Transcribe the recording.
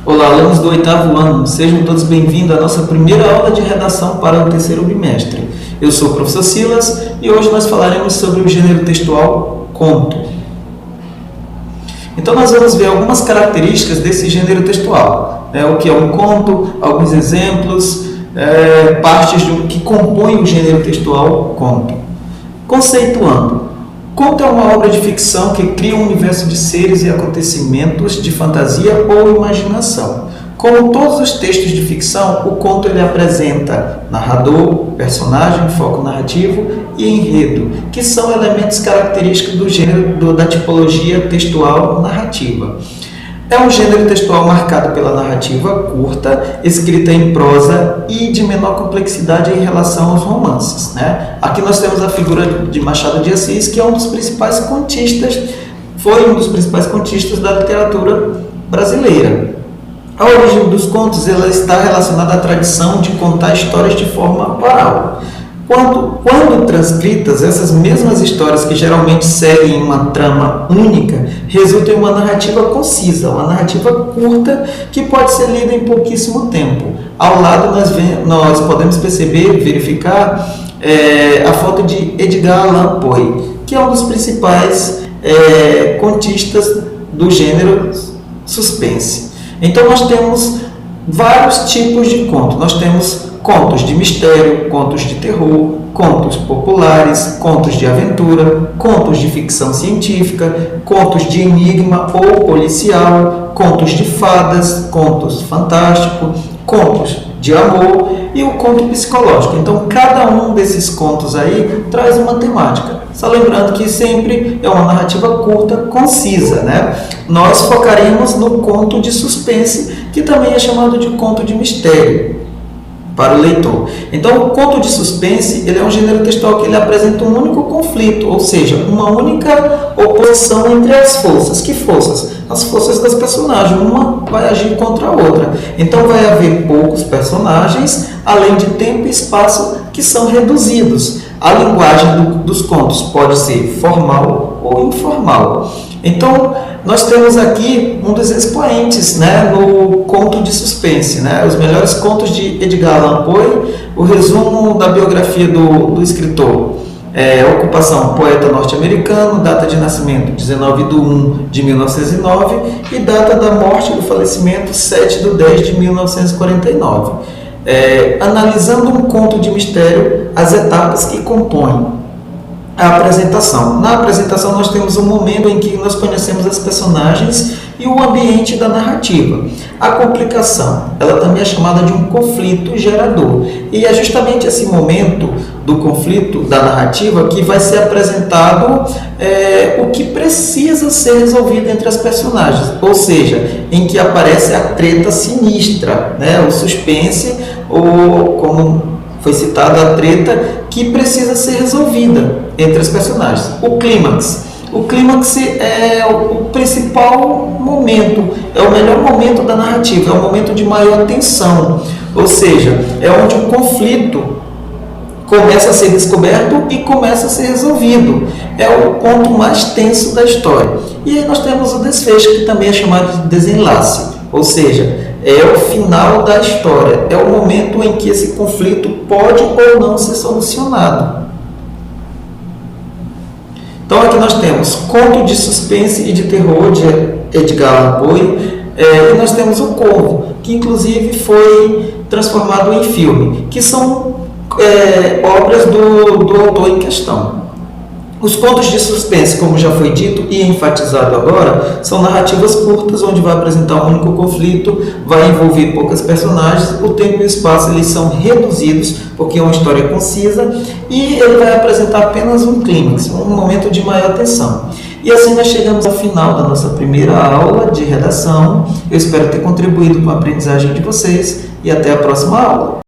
Olá, alunos do oitavo ano, sejam todos bem-vindos à nossa primeira aula de redação para o terceiro bimestre. Eu sou o professor Silas e hoje nós falaremos sobre o gênero textual conto. Então nós vamos ver algumas características desse gênero textual, o que é um conto, alguns exemplos, partes que compõem o gênero textual conto. Conceituando. Conto é uma obra de ficção que cria um universo de seres e acontecimentos de fantasia ou imaginação. Como todos os textos de ficção, o conto ele apresenta narrador, personagem, foco narrativo e enredo, que são elementos característicos do gênero da tipologia textual narrativa. É um gênero textual marcado pela narrativa curta, escrita em prosa e de menor complexidade em relação aos romances. Aqui nós temos a figura de Machado de Assis, que é foi um dos principais contistas da literatura brasileira. A origem dos contos ela está relacionada à tradição de contar histórias de forma oral. Quando transcritas, essas mesmas histórias que geralmente seguem uma trama única, resultam em uma narrativa concisa, uma narrativa curta que pode ser lida em pouquíssimo tempo. Ao lado nós podemos verificar a foto de Edgar Allan Poe, que é um dos principais contistas do gênero suspense. Então nós temos vários tipos de contos. Nós temos contos de mistério, contos de terror, contos populares, contos de aventura, contos de ficção científica, contos de enigma ou policial, contos de fadas, contos fantásticos, contos de amor e o conto psicológico. Então, cada um desses contos aí traz uma temática. Só lembrando que sempre é uma narrativa curta, concisa, Nós focaremos no conto de suspense, que também é chamado de conto de mistério para o leitor. Então, o conto de suspense ele é um gênero textual que ele apresenta um único conflito, ou seja, uma única oposição entre as forças. Que forças? As forças das personagens. Uma vai agir contra a outra. Então, vai haver poucos personagens, além de tempo e espaço que são reduzidos. A linguagem dos contos pode ser formal ou informal. Então, nós temos aqui um dos expoentes no conto de suspense, os melhores contos de Edgar Allan Poe, o resumo da biografia do escritor. Ocupação, poeta norte-americano, data de nascimento 19/1/1909 e data da morte do falecimento 7/10/1949. Analisando um conto de mistério, as etapas que compõem a apresentação. Na apresentação nós temos um momento em que nós conhecemos as personagens e o ambiente da narrativa. A complicação, ela também é chamada de um conflito gerador. E é justamente esse momento do conflito da narrativa que vai ser apresentado o que precisa ser resolvido entre as personagens. Ou seja, em que aparece a treta sinistra, o suspense, ou como foi citada a treta que precisa ser resolvida entre as personagens. O clímax. O clímax é o principal momento, é o melhor momento da narrativa, é o momento de maior tensão. Ou seja, é onde o conflito começa a ser descoberto e começa a ser resolvido. É o ponto mais tenso da história. E aí nós temos o desfecho, que também é chamado de desenlace. Ou seja, é o final da história, é o momento em que esse conflito pode ou não ser solucionado. Então aqui nós temos conto de suspense e de terror de Edgar Allan Poe, e nós temos o Corvo, que inclusive foi transformado em filme, que são obras do autor em questão. Os contos de suspense, como já foi dito e enfatizado agora, são narrativas curtas, onde vai apresentar um único conflito, vai envolver poucas personagens, o tempo e o espaço eles são reduzidos, porque é uma história concisa, e ele vai apresentar apenas um clímax, um momento de maior tensão. E assim nós chegamos ao final da nossa primeira aula de redação. Eu espero ter contribuído com a aprendizagem de vocês, e até a próxima aula.